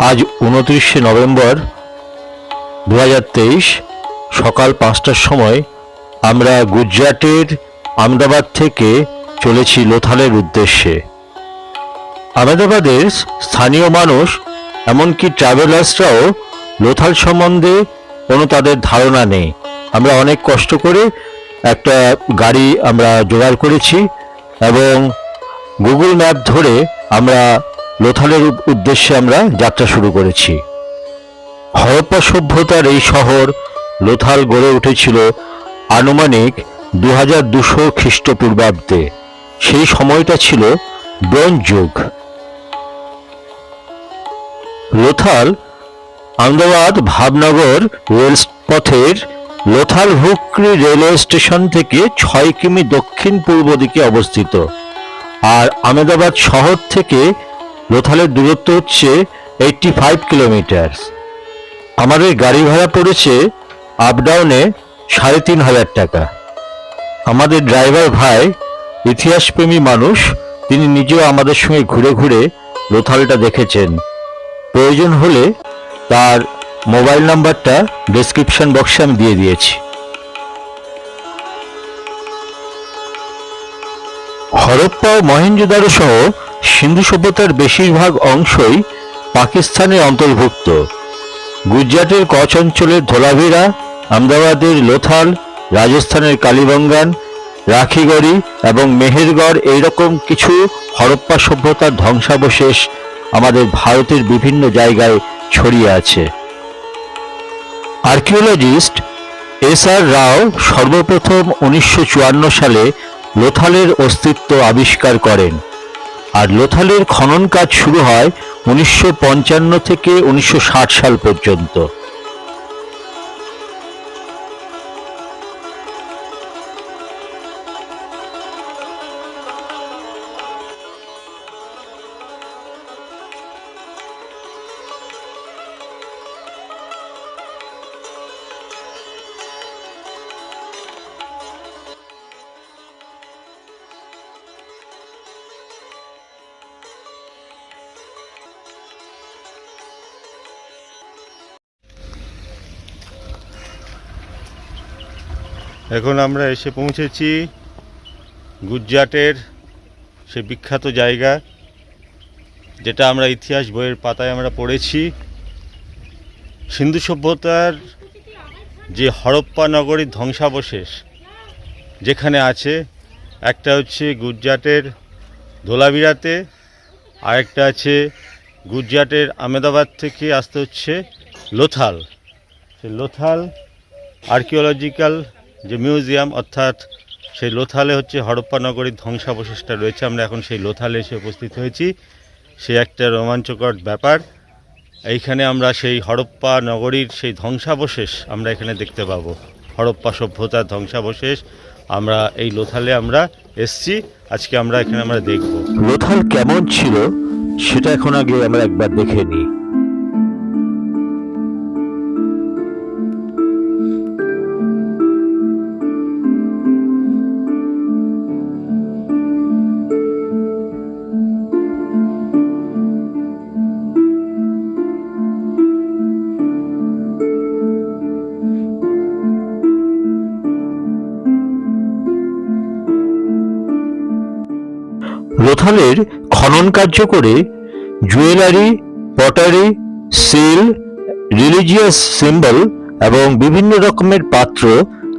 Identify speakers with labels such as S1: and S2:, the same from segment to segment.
S1: আজ 29শে নভেম্বর 2023 সকাল 5টার সময় আমরা গুজরাটের আহমেদাবাদ থেকে চলেছি লোথালের উদ্দেশ্যে। আহমেদাবাদের স্থানীয় মানুষ এমনকি ট্রাভেলার্সরাও লোথাল সম্বন্ধে কোনো তাদের ধারণা নেই। আমরা অনেক কষ্ট করে একটা গাড়ি আমরা জোগাড় করেছি এবং গুগল ম্যাপ ধরে আমরা লোথালের উদ্দেশ্যে আমরা যাত্রা শুরু করেছি। হরপ্পা সভ্যতার এই শহর লোথাল গড়ে উঠেছিল আনুমানিক 2200 খ্রিস্টপূর্বাব্দে। সেই সময়টা ছিল ব্রোঞ্জ যুগ। লোথাল আহমেদাবাদ ভাবনগর রেলপথের লোথাল হুকরি রেলওয়ে স্টেশন থেকে 6 কিমি দক্ষিণ পূর্ব দিকে অবস্থিত। আর আহমেদাবাদ শহর থেকে লোথালের দূরত্ব হচ্ছে 85 কিলোমিটার। আমাদের গাড়ি ভাড়া পড়েছে আপ ডাউনে 3500 টাকা। আমাদের ড্রাইভার ভাই ইতিহাসপ্রেমী মানুষ, তিনি নিজেও আমাদের সঙ্গে ঘুরে ঘুরে লোথালটা দেখেছেন। প্রয়োজন হলে তার মোবাইল নাম্বারটা ডেসক্রিপশন বক্সে আমি দিয়ে দিয়েছি। হরপ্পা ও মহেঞ্জোদারো সহ সিন্ধু সভ্যতার বেশিরভাগ অংশই পাকিস্তানের অন্তর্ভুক্ত। গুজরাটের কচ্ছ অঞ্চলের ধোলাভিরা, আহমেদাবাদের লোথাল, রাজস্থানের কালীবঙ্গান, রাখিগড়ি এবং মেহেরগড় এইরকম কিছু হরপ্পা সভ্যতার ধ্বংসাবশেষ আমাদের ভারতের বিভিন্ন জায়গায় ছড়িয়ে আছে। Archaeologist S.R.. রাও সর্বপ্রথম 1954 সালে লোথালের অস্তিত্ব আবিষ্কার করেন, আর লোথালের খনন কাজ শুরু হয় 1955 থেকে 1960 সাল পর্যন্ত।
S2: এখন আমরা এসে পৌঁছেছি গুজরাটের সে বিখ্যাত জায়গা, যেটা আমরা ইতিহাস বইয়ের পাতায় আমরা পড়েছি। সিন্ধু সভ্যতার যে হরপ্পা নগরীর ধ্বংসাবশেষ যেখানে আছে, একটা হচ্ছে গুজরাটের ধোলাভিরাতে, আরেকটা আছে গুজরাটের আহমেদাবাদ থেকে আসতে হচ্ছে লোথাল। সেই লোথাল আর্কিওলজিক্যাল যে মিউজিয়াম, অর্থাৎ সেই লোথালে হচ্ছে হরপ্পা নগরীর ধ্বংসাবশেষটা রয়েছে। আমরা এখন সেই লোথালে এসে উপস্থিত হয়েছি। সে একটা রোমাঞ্চকর ব্যাপার। এইখানে আমরা সেই হরপ্পা নগরীর সেই ধ্বংসাবশেষ আমরা এখানে দেখতে পাবো। হরপ্পা সভ্যতার ধ্বংসাবশেষ আমরা এই লোথালে আমরা এসছি। আজকে আমরা এখানে আমরা দেখব
S1: লোথাল কেমন ছিল সেটা এখন আগে আমরা একবার দেখে নিই। লোথালের খনন কার্য করে jewellery, pottery, seal, religious symbol এবং বিভিন্ন রকমের পাত্র,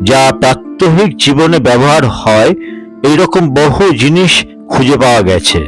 S1: যা প্রাত্যহিক জীবনে ব্যবহার হয়, এই রকম বহু জিনিস খুঁজে পাওয়া গেছে।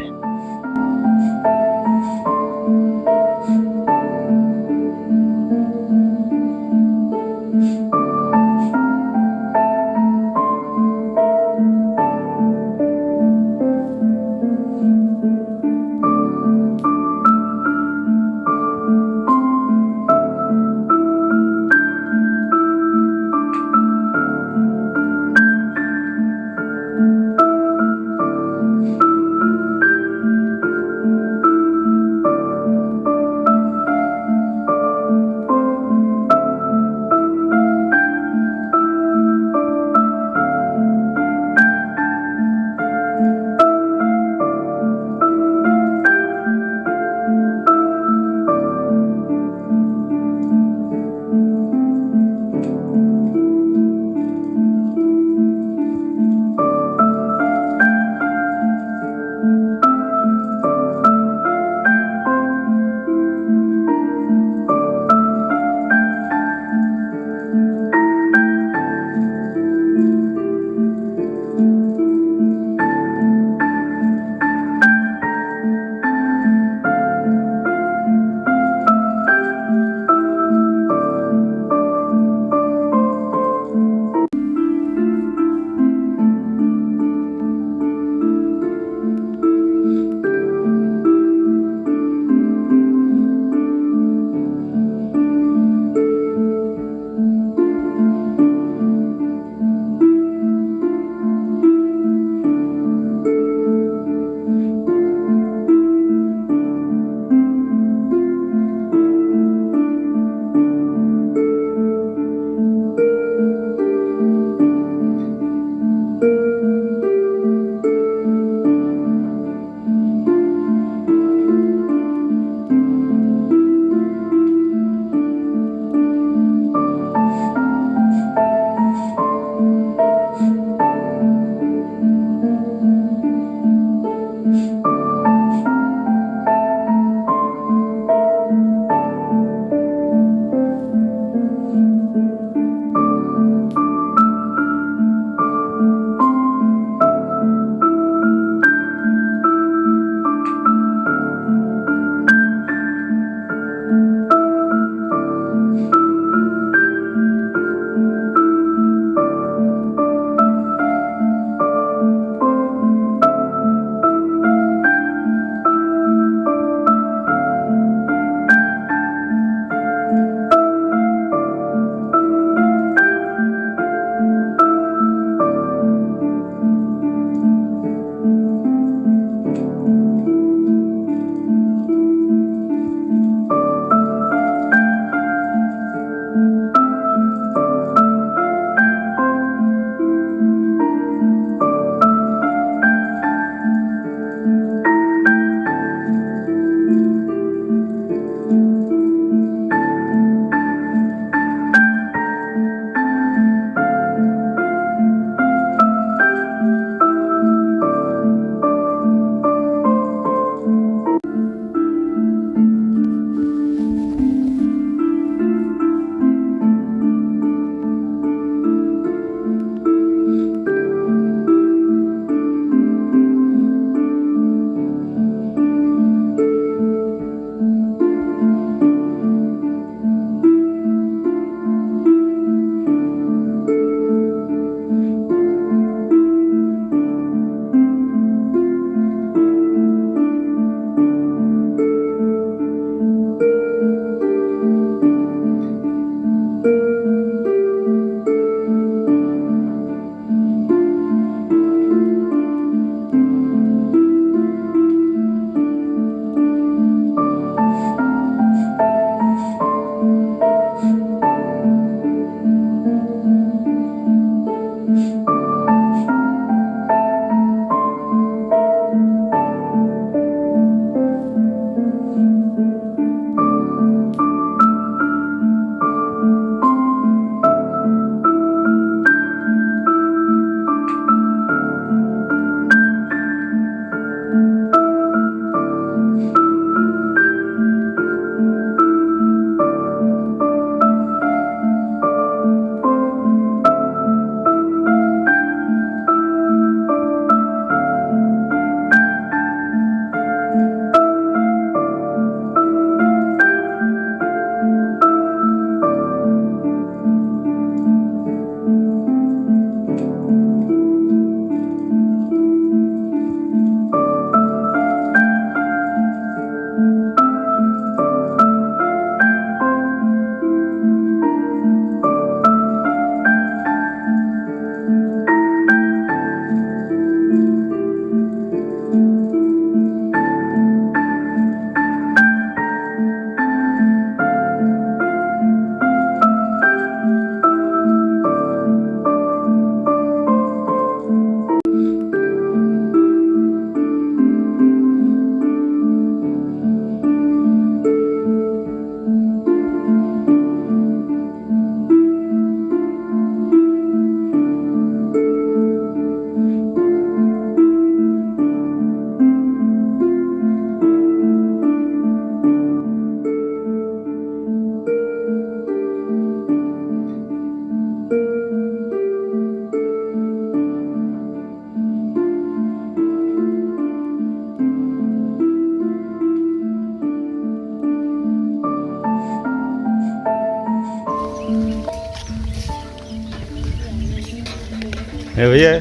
S2: भैया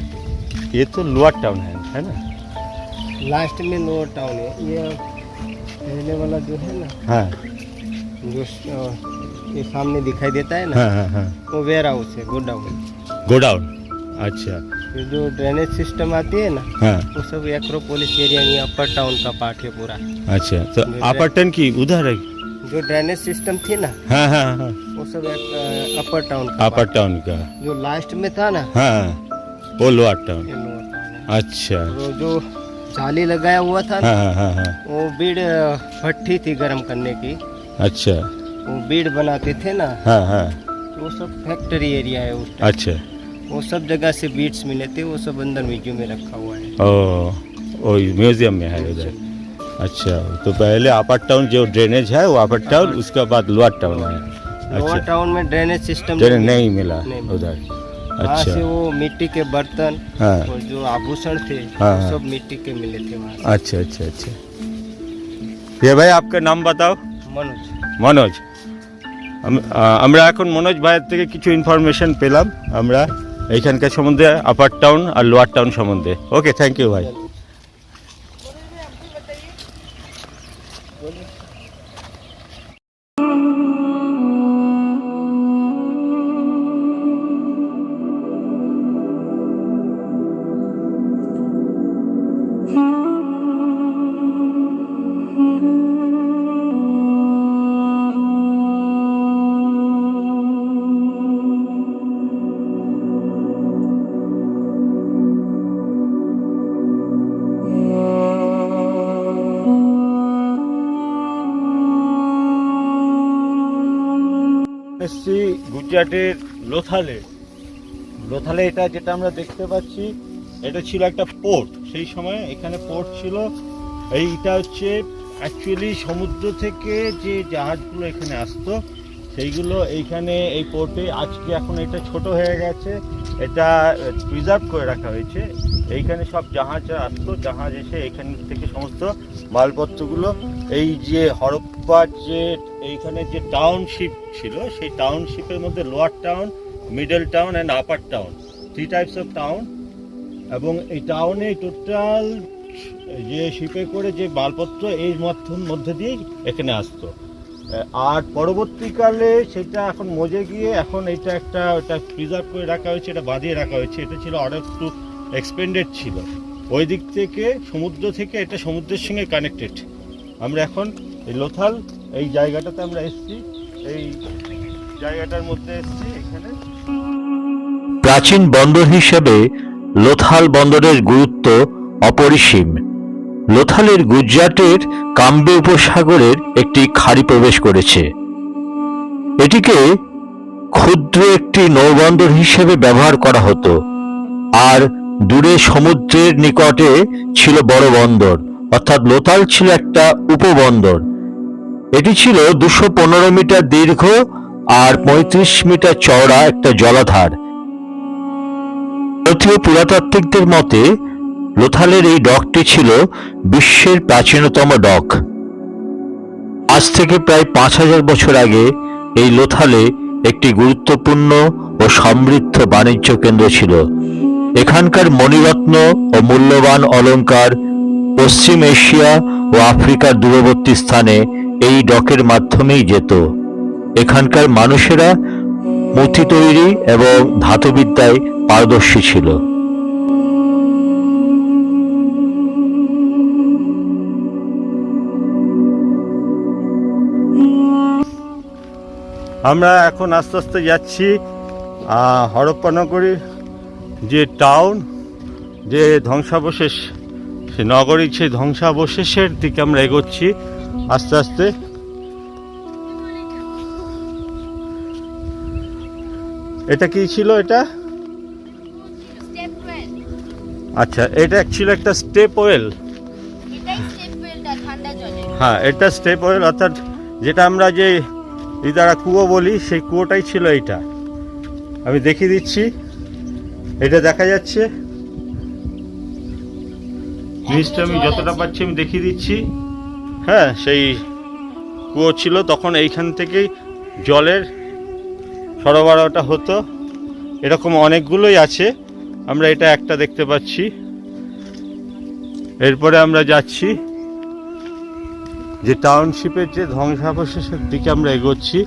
S2: ये तो लोअर टाउन है ना?
S3: लास्ट में लोअर टाउन है। ये पहले वाला जो है ना,
S2: हाँ
S3: जो ये सामने दिखाई देता है ना,
S2: हाँ,
S3: वो वेयर हाउस है, गोडाउन।
S2: गोडाउन। अच्छा
S3: ये जो ड्रेनेज सिस्टम आती है ना,
S2: हाँ,
S3: वो सब एक्रोपोलिस एरिया में अपर टाउन का पार्ट है पूरा।
S2: अच्छा तो अपर टाउन की उधर है?
S3: जो ड्रेनेज सिस्टम थी ना,
S2: हाँ हाँ हाँ,
S3: वो सब अपर टाउन का
S2: अपर टाउन का।
S3: जो लास्ट में था ना,
S2: हाँ वो लोअर टाउन।
S3: ये लोअर टाउन है।
S2: अच्छा
S3: वो जो जाली लगाया हुआ था ना,
S2: हाँ हाँ हाँ हाँ,
S3: वो बीड़ भट्टी थी गर्म करने की,
S2: अच्छा
S3: वो बीड़ बनाते थे ना,
S2: हाँ हाँ,
S3: वो सब फैक्ट्री एरिया है उस टाइम।
S2: अच्छा
S3: वो सब जगह से बीट्स मिले थे, वो सब अंदर म्यूजियम में रखा हुआ है।
S2: ओ म्यूजियम में है उधर। अच्छा तो पहले अपर टाउन जो ड्रेनेज है वो अपर टाउन, उसके बाद लोअर टाउन है।
S3: लोअर
S2: अच्छा
S3: टाउन में ड्रेनेज सिस्टम
S2: ड्रेनेज नहीं मिला
S3: नहीं।
S2: उधर।
S3: वहाँ
S2: अच्छा
S3: से वो मिट्टी के बर्तन
S2: हाँ
S3: और जो आभूषण थे,
S2: हाँ,
S3: वो
S2: हाँ।
S3: सब मिट्टी के मिले थे वहाँ से।
S2: अच्छा अच्छा अच्छा। ये भाई आपका नाम बताओ?
S3: मनोज।
S2: মনোজ। আমরা এখন মনোজ ভাইয়ের থেকে কিছু ইনফরমেশন পেলাম আমরা এইখানকার সম্বন্ধে, আপার টাউন আর লোয়ার টাউন সম্বন্ধে। ওকে, থ্যাংক ইউ ভাই। এসছি গুজরাটের লোথালে। লোথালে এটা যেটা আমরা দেখতে পাচ্ছি, এটা ছিল একটা পোর্ট। সেই সময় এখানে পোর্ট ছিল। এইটা হচ্ছে অ্যাকচুয়ালি সমুদ্র থেকে যে জাহাজগুলো এখানে আসতো সেইগুলো এইখানে এই পোর্টে, আজকে এখন এটা ছোট হয়ে গেছে, এটা প্রিজার্ভ করে রাখা হয়েছে। এইখানে সব জাহাজ আসতো, জাহাজ এসে এখান থেকে সমস্ত মালপত্রগুলো, এই যে হরপ্পার যে এইখানে যে টাউনশিপ ছিল, সেই টাউনশিপের মধ্যে lower town, middle town and upper town, 3 types of town. এবং এই টাউনে টোটাল যে শিপে করে যে মালপত্র এই মধ্যে দিয়েই এখানে আসতো। আর পরবর্তীকালে সেটা এখন মজে গিয়ে এখন এটা একটা ওটা প্রিজার্ভ করে রাখা হয়েছে, এটা বাঁধিয়ে রাখা হয়েছে। এটা ছিল অর্ডার টু এক্সপেন্ডেড ছিল ওই দিক থেকে, সমুদ্র থেকে, এটা সমুদ্রের সঙ্গে কানেক্টেড। আমরা এখন এই লোথাল এই জায়গাটাতে আমরা এসেছি, এই জায়গাটার মধ্যে এসেছি এখানে।
S1: প্রাচীন বন্দর হিসেবে লোথাল বন্দরের গুরুত্ব অপরিসীম। লোথালের গুজরাটের কাম্বে উপসাগরের একটি খাড়ি প্রবেশ করেছে। এটিকে ক্ষুদ্র একটি নৌবন্দর হিসেবে ব্যবহার করা হতো, আর দূরে সমুদ্রের নিকটে ছিল বড় বন্দর, অর্থাৎ লোথাল ছিল একটা উপবন্দর। এটি ছিল 215 মিটার দীর্ঘ আর 35 মিটার চওড়া একটা জলাধার। ভারতীয় পুরাতাত্ত্বিকদের মতে লোথালের এই ডকটি ছিল বিশ্বের প্রাচীনতম ডক। আজ থেকে প্রায় 5000 বছর আগে এই লোথালে একটি গুরুত্বপূর্ণ ও সমৃদ্ধ বাণিজ্য কেন্দ্র ছিল। এখানকার মণিরত্ন ও মূল্যবান অলংকার পশ্চিম এশিয়া ও আফ্রিকার দূরবর্তী স্থানে এই ডকের মাধ্যমেই যেত। এখানকার মানুষেরা মূর্তি তৈরি এবং ধাতুবিদ্যায় পারদর্শী ছিল।
S2: আমরা এখন আস্তে আস্তে যাচ্ছি হরপ্পা নগরীর যে টাউন, যে ধ্বংসাবশেষ, সে নগরীর সেই ধ্বংসাবশেষের দিকে আমরা এগোচ্ছি আস্তে আস্তে। এটা কি ছিল? এটা
S4: স্টেপ ওয়েল।
S2: আচ্ছা, এটা অ্যাকচুয়ালি একটা স্টেপ ওয়েল।
S4: এটাই স্টেপ ওয়েলটা ঠান্ডা জলে।
S2: হ্যাঁ, এটা স্টেপ ওয়েল, অর্থাৎ যেটা আমরা যে দ্বারা কুয়ো বলি, সেই কুয়োটাই ছিল এইটা। আমি দেখিয়ে দিচ্ছি, এটা দেখা যাচ্ছে জিনিসটা, আমি যতটা পাচ্ছি আমি দেখিয়ে দিচ্ছি। হ্যাঁ, সেই কুয়ো ছিল, তখন এইখান থেকেই জলের সরবরাহটা হতো। এরকম অনেকগুলোই আছে, আমরা এটা একটা দেখতে পাচ্ছি। এরপরে আমরা যাচ্ছি যে টাউনশিপের যে ধ্বংসাবশেষের দিকে আমরা এগোচ্ছি।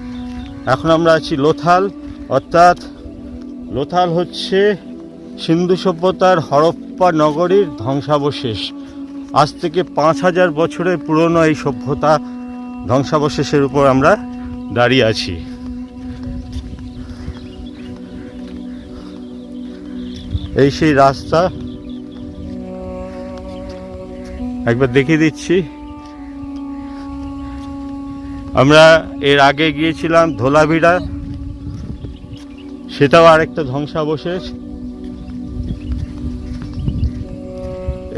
S2: এখন আমরা আছি লোথাল, অর্থাৎ লোথাল হচ্ছে সিন্ধু সভ্যতার হরপ্পা নগরীর ধ্বংসাবশেষ। আজ থেকে 5000 বছরের পুরনো এই সভ্যতা ধ্বংসাবশেষের উপর আমরা দাঁড়িয়ে আছি। এই সেই রাস্তা, একবার দেখিয়ে দিচ্ছি। আমরা এর আগে গিয়েছিলাম ধোলাভিরা, সেটাও আরেকটা ধ্বংসাবশেষ।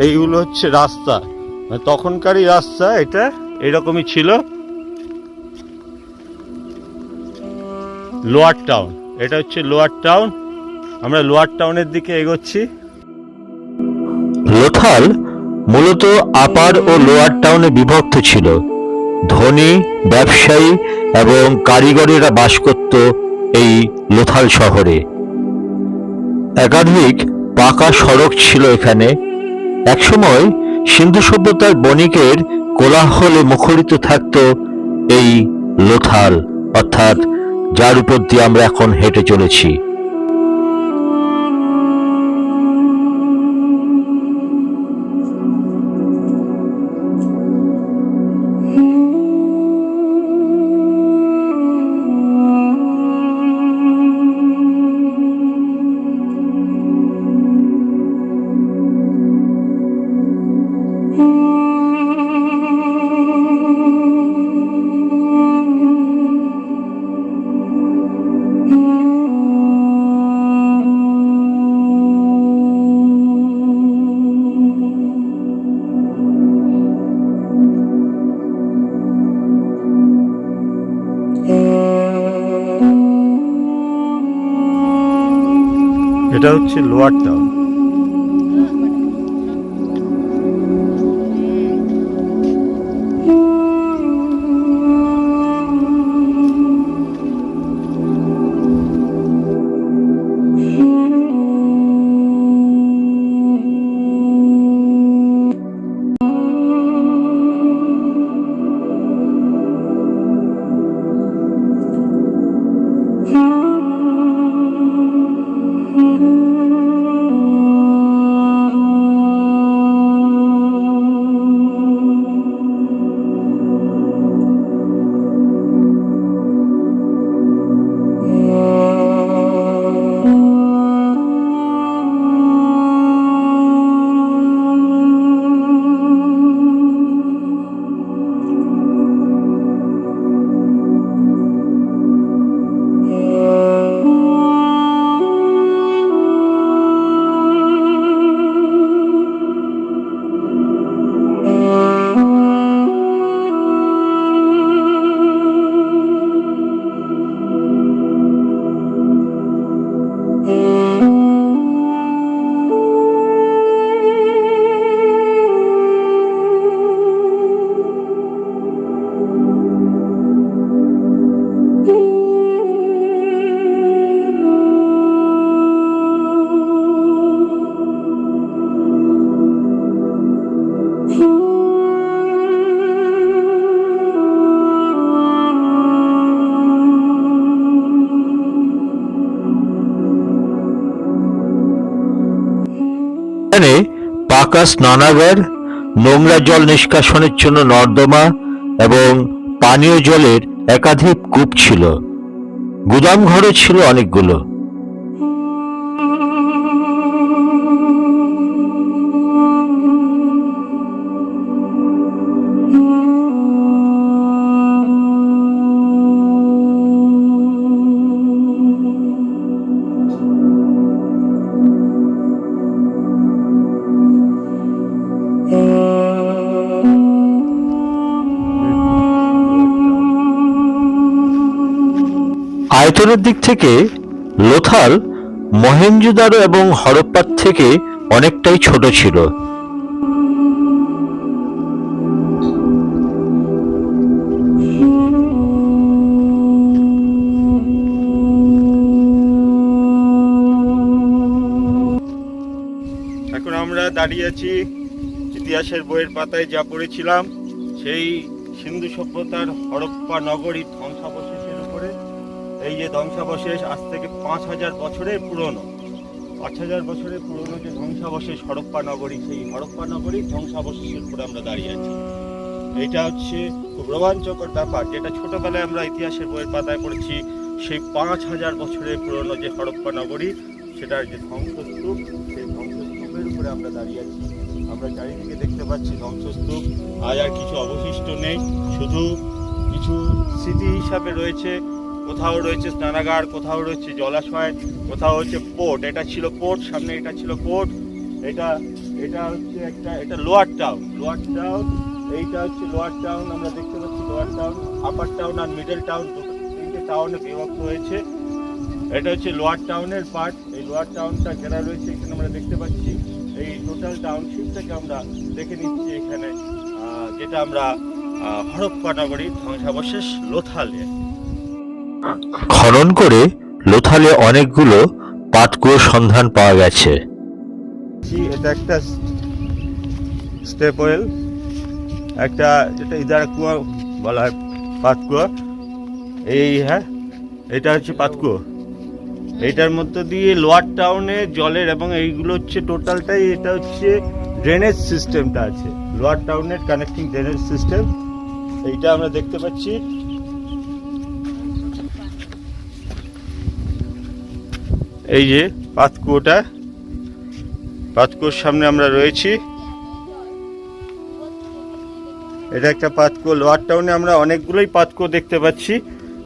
S2: এইগুলো হচ্ছে রাস্তা, মানে তখনকারই রাস্তা, এটা এরকমই ছিল। লোয়ার টাউন, এটা হচ্ছে লোয়ার টাউন। আমরা লোয়ার টাউনের দিকে এগোচ্ছি।
S1: লোথাল মূলত আপার ও লোয়ার টাউনে বিভক্ত ছিল। ধনী, ব্যবসায়ী এবং কারিগরেরা বাস করত এই লোথাল শহরে। একাধিক পাকা সড়ক ছিল এখানে। একসময় সিন্ধু সভ্যতার বণিকের কোলাহলে মুখরিত থাকত এই লোথাল, অর্থাৎ যার উপর দিয়ে আমরা এখন হেঁটে চলেছি।
S2: এটা হচ্ছে লোয়ার টাউন। এখানে পাকা স্নানাগার, নোংরা জল নিষ্কাশনের জন্য নর্দমা এবং পানীয় জলের একাধিক কূপ ছিল। গুদাম ঘরও ছিল অনেকগুলো। আয়তনের দিক থেকে লোথাল মহেঞ্জোদারো এবং হরপ্পার থেকে অনেকটাই ছোট ছিল। দাঁড়িয়ে আছি ইতিহাসের বইয়ের পাতায় যা পড়েছিলাম, সেই সিন্ধু সভ্যতার হরপ্পা নগরী ধ্বংসাবশেষের উপরে। এই যে ধ্বংসাবশেষ আজ থেকে 5000 বছরের পুরনো, 5000 বছরের পুরনো যে ধ্বংসাবশেষ হরপ্পা নগরী, সেই হরপ্পা নগরী ধ্বংসাবশেষের উপরে আমরা দাঁড়িয়ে আছি। এইটা হচ্ছে খুব রোমাঞ্চকর ব্যাপার, যেটা ছোটবেলায় আমরা ইতিহাসের বইয়ের পাতায় পড়েছি। সেই 5000 বছরের পুরনো যে হরপ্পা নগরী, সেটার যে ধ্বংসস্তূপ, সেই ধ্বংসস্তূপের উপরে আমরা দাঁড়িয়ে আছি। আমরা চারিদিকে দেখতে পাচ্ছি ধ্বংসস্তূপ, আজ আর কিছু অবশিষ্ট নেই, শুধু কিছু স্মৃতি হিসাবে রয়েছে। কোথাও রয়েছে স্নানাগার, কোথাও রয়েছে জলাশয়, কোথাও হচ্ছে পোর্ট। এটা ছিল পোর্ট, সামনে এটা ছিল পোর্ট। এটা হচ্ছে এটা লোয়ার টাউন। এইটা হচ্ছে লোয়ার টাউন। আমরা দেখতে পাচ্ছি লোয়ার টাউন, আপার টাউন আর মিডল টাউন, তিনটে টাউনে বিভক্ত হয়েছে। এটা হচ্ছে লোয়ার টাউনের পার্ট। এই লোয়ার টাউনটা ঘেরা রয়েছে, এখানে আমরা দেখতে পাচ্ছি। এই টোটাল টাউনশিপটাকে আমরা দেখে নিচ্ছি এখানে, যেটা আমরা হরপ্পা নগরীর ধ্বংসাবশেষ লোথালে।
S1: খনন করে লোথালে অনেকগুলো পাতকুয়োর সন্ধান পাওয়া গেছে।
S2: এটা একটা স্টেপ ওয়েল, একটা যেটা ইদারা কুয়া বলা হয়, পাতকুয়া। এটা হচ্ছে পাতকুয়া। এইটার মধ্যে দিয়ে লোয়ার টাউনে জলের এবং এইগুলো হচ্ছে টোটালটাই, এটা হচ্ছে ড্রেনেজ সিস্টেমটা আছে, লোয়ার টাউনের কানেক্টিং ড্রেনেজ সিস্টেম। এইটা আমরা দেখতে পাচ্ছি। এই যে পাতকুয়োটা, পাতকুয়োর সামনে আমরা রয়েছি। এটা একটা পাতকুয়ো। লোয়ার টাউনে আমরা অনেকগুলোই পাতকুয়ো দেখতে পাচ্ছি,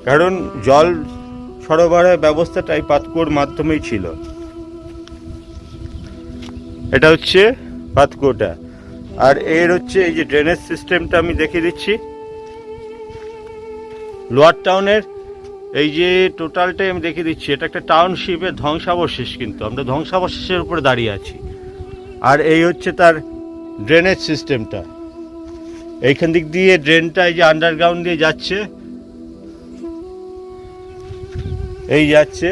S2: কারণ জল সরবরাহের ব্যবস্থাটা এই পাতকুয়োর মাধ্যমেই ছিল। এটা হচ্ছে পাতকুয়োটা। আর এর হচ্ছে এই যে ড্রেনেজ সিস্টেমটা আমি দেখিয়ে দিচ্ছি। লোয়ার টাউনের এই যে টোটালটাই আমি দেখিয়ে দিচ্ছি। এটা একটা টাউনশিপের ধ্বংসাবশেষ, কিন্তু আমরা ধ্বংসাবশেষের উপরে দাঁড়িয়ে আছি। আর এই হচ্ছে তার ড্রেনেজ সিস্টেমটা। এইখান দিক দিয়ে ড্রেনটা এই যে আন্ডারগ্রাউন্ড দিয়ে যাচ্ছে, এই যাচ্ছে।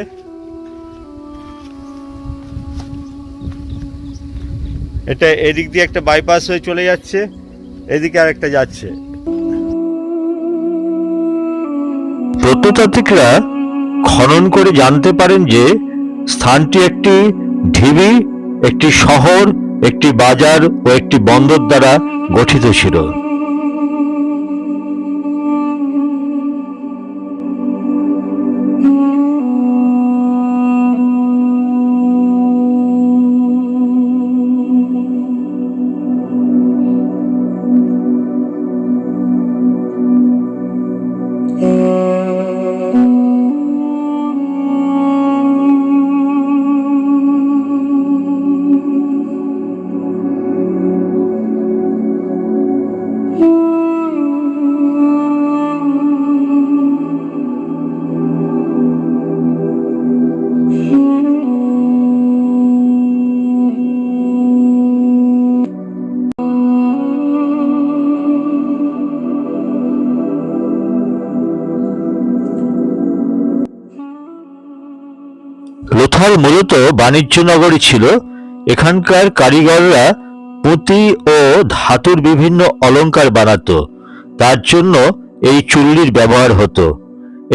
S2: এটা এদিক দিয়ে একটা বাইপাস হয়ে চলে যাচ্ছে, এদিকে আরেকটা যাচ্ছে।
S1: প্রত্নতাত্ত্বিকরা খনন করে জানতে পারেন যে স্থানটি একটি ঢিবি, একটি শহর, একটি বাজার ও একটি বন্দর দ্বারা গঠিত ছিল। লোথাল মূলত বাণিজ্য নগরী ছিল। এখানকার কারিগররা পুঁতি ও ধাতুর বিভিন্ন অলংকার বানাতো, তার জন্য এই চুল্লির ব্যবহার হতো।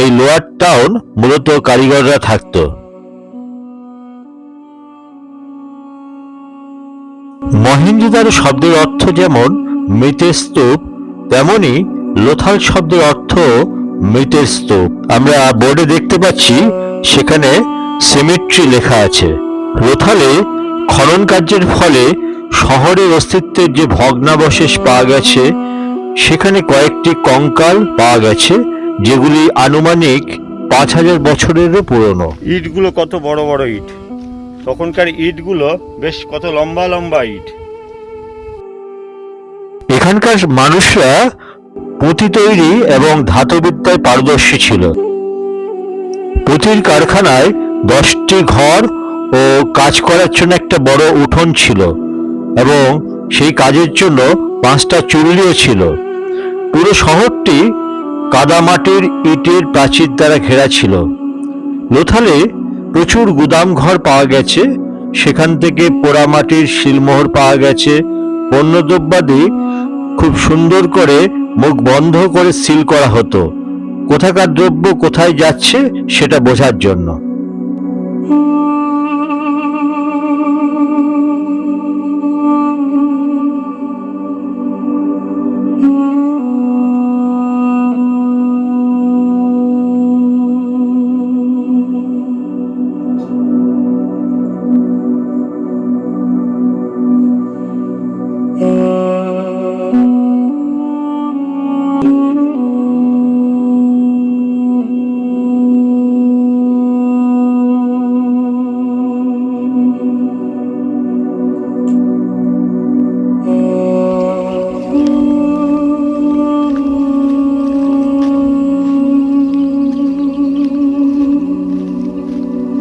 S1: এই লোয়ার টাউন মূলত কারিগররা থাকতো। মহেঞ্জোদারো শব্দের অর্থ যেমন মৃতের স্তূপ, তেমনি লোথাল শব্দের অর্থ মৃতের স্তূপ। আমরা বোর্ডে দেখতে পাচ্ছি সেখানে সিমেট্রি লেখা আছে। লোথালে খনন কার্যের ফলে শহরের অস্তিত্বের যে ভগ্নাবশেষ পাওয়া গেছে, সেখানে কয়েকটি কঙ্কাল পাওয়া গেছে, যেগুলি আনুমানিক 5000 বছরেরও পুরনো।
S2: ইটগুলো কত বড় বড় ইট, তখনকার ইটগুলো বেশ কত লম্বা লম্বা ইট।
S1: এখানকার মানুষরা পুঁতি তৈরি এবং ধাতুবিদ্যায় পারদর্শী ছিল। পুঁতির কারখানায় 10টি ঘর ও কাজ করার জন্য একটা বড় উঠোন ছিল, এবং সেই কাজের জন্য 5টা চুল্লিও ছিল। পুরো শহরটি কাদামাটির ইটের প্রাচীর দ্বারা ঘেরা ছিল। লোথালে প্রচুর গুদাম ঘর পাওয়া গেছে, সেখান থেকে পোড়ামাটির শিলমোহর পাওয়া গেছে। পণ্যদ্রব্যাদি খুব সুন্দর করে মুখ বন্ধ করে সিল করা হতো, কোথাকার দ্রব্য কোথায় যাচ্ছে সেটা বোঝার জন্য।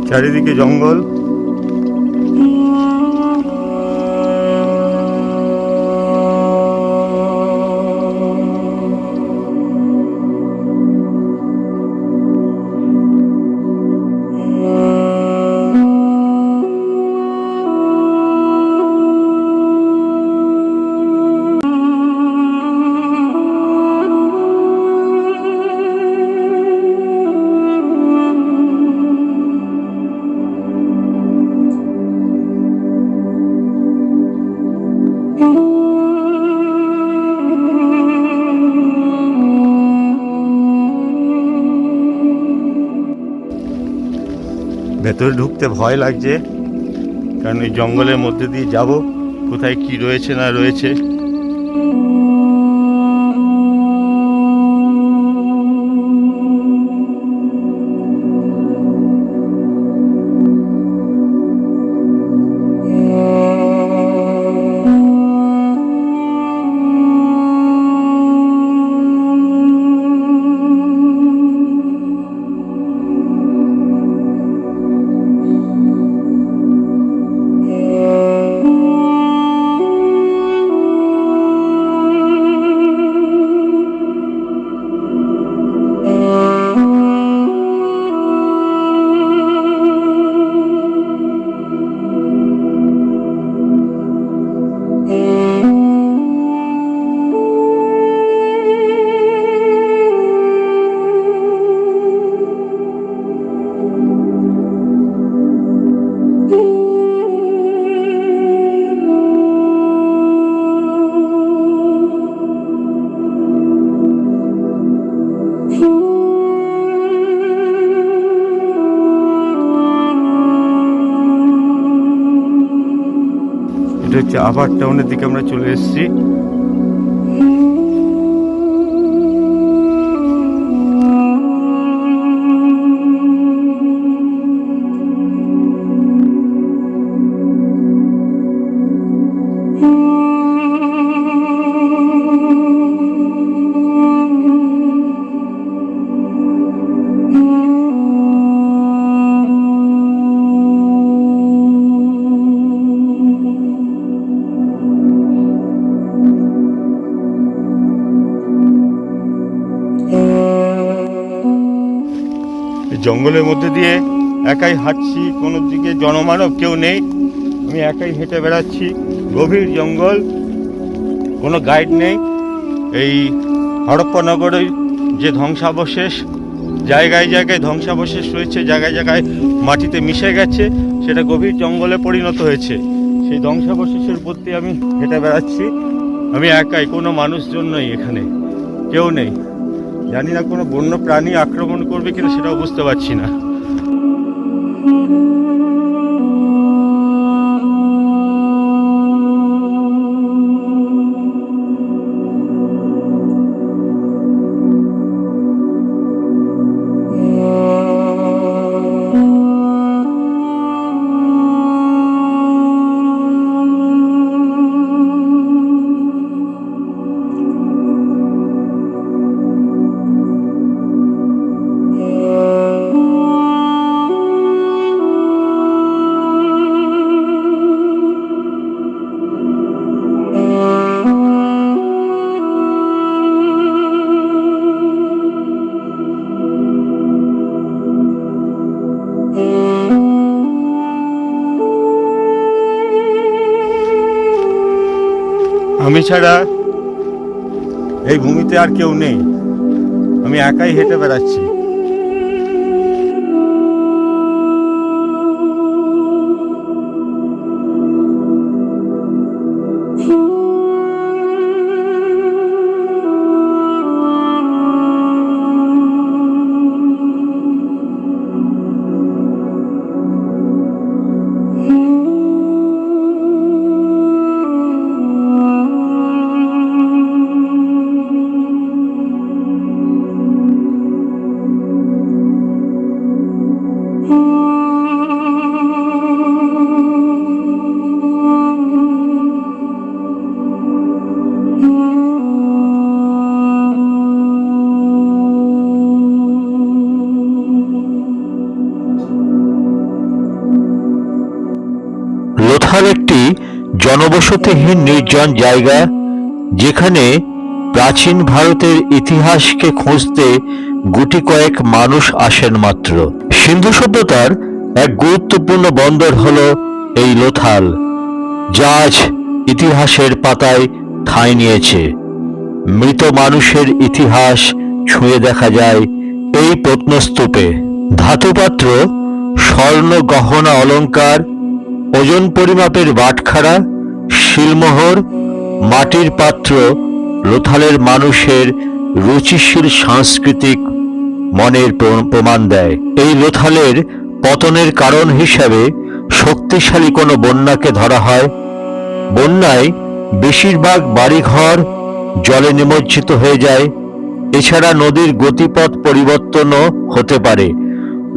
S2: চারিদিকে জঙ্গল, ভেতরে ঢুকতে ভয় লাগছে, কারণ এই জঙ্গলের মধ্যে দিয়ে যাব, কোথায় কি রয়েছে না রয়েছে। এটা হচ্ছে আবার টাউনের দিকে আমরা চলে এসেছি। জঙ্গলের মধ্যে দিয়ে একাই হাঁটছি, কোনো দিকে জনমানব কেউ নেই, আমি একাই হেঁটে বেড়াচ্ছি। গভীর জঙ্গল, কোনো গাইড নেই। এই হরপ্পা নগরের যে ধ্বংসাবশেষ, জায়গায় জায়গায় ধ্বংসাবশেষ রয়েছে, জায়গায় জায়গায় মাটিতে মিশে গেছে, সেটা গভীর জঙ্গলে পরিণত হয়েছে। সেই ধ্বংসাবশেষের উপর দিয়ে আমি হেঁটে বেড়াচ্ছি, আমি একাই, কোনো মানুষজন নেই, এখানে কেউ নেই। জানি না কোনো বন্য প্রাণী আক্রমণ করবে কিনা সেটাও বুঝতে পারছি না। আমি ছাড়া এই ভূমিতে আর কেউ নেই, আমি একাই হেঁটে বেড়াচ্ছি।
S1: লোথাল একটি জনবসতিহীন নির্জন জায়গা, যেখানে প্রাচীন ভারতের ইতিহাসকে খুঁজতে গুটি কয়েক মানুষ আসেন মাত্র। সিন্ধু সভ্যতার এক গুরুত্বপূর্ণ বন্দর হলো এই লোথাল, যা আজ ইতিহাসের পাতায় ঠাঁই নিয়েছে। মৃত মানুষের ইতিহাস ছুঁয়ে দেখা যায় এই প্রত্নস্তূপে। ধাতুপাত্র, স্বর্ণ গহনা অলংকার, ওজন পরিমাপের বাটখারা, শিলমোহর, মাটির পাত্র লোথালের মানুষের রুচিশীল সাংস্কৃতিক মনের প্রমাণ দেয়। এই লোথালের পতনের কারণ হিসাবে শক্তিশালী কোনো বন্যাকে ধরা হয়। বন্যায় বেশিরভাগ বাড়িঘর জলে নিমজ্জিত হয়ে যায়। এছাড়া নদীর গতিপথ পরিবর্তনও হতে পারে।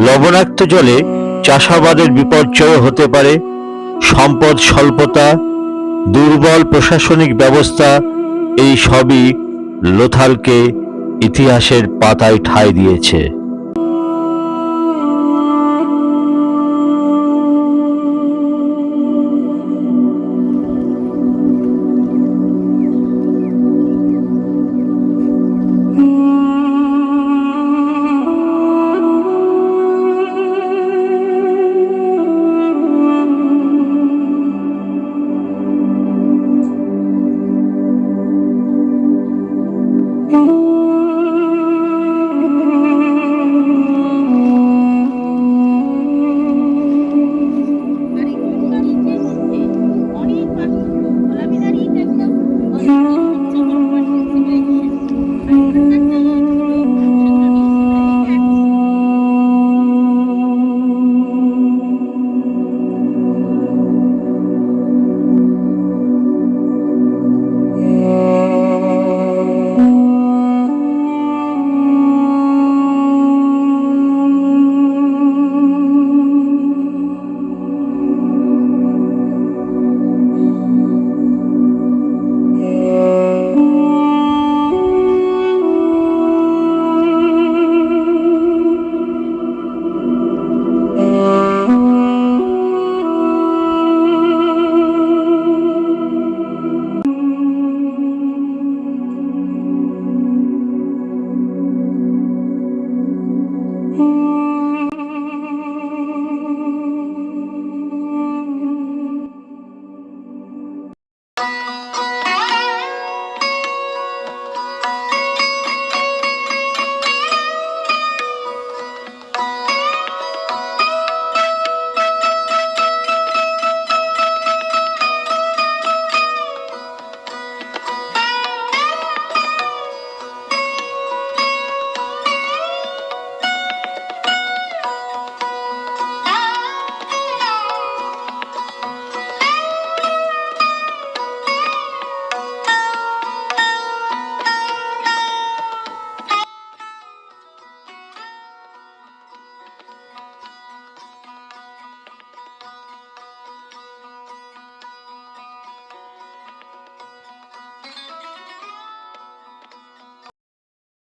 S1: লবণাক্ত জলে চাষাবাদের বিপর্যয় হতে পারে। সম্পদ স্বল্পতা, দুর্বল প্রশাসনিক ব্যবস্থা, এই সবই লোথালকে ইতিহাসের পাতায় ঠাঁই দিয়েছে।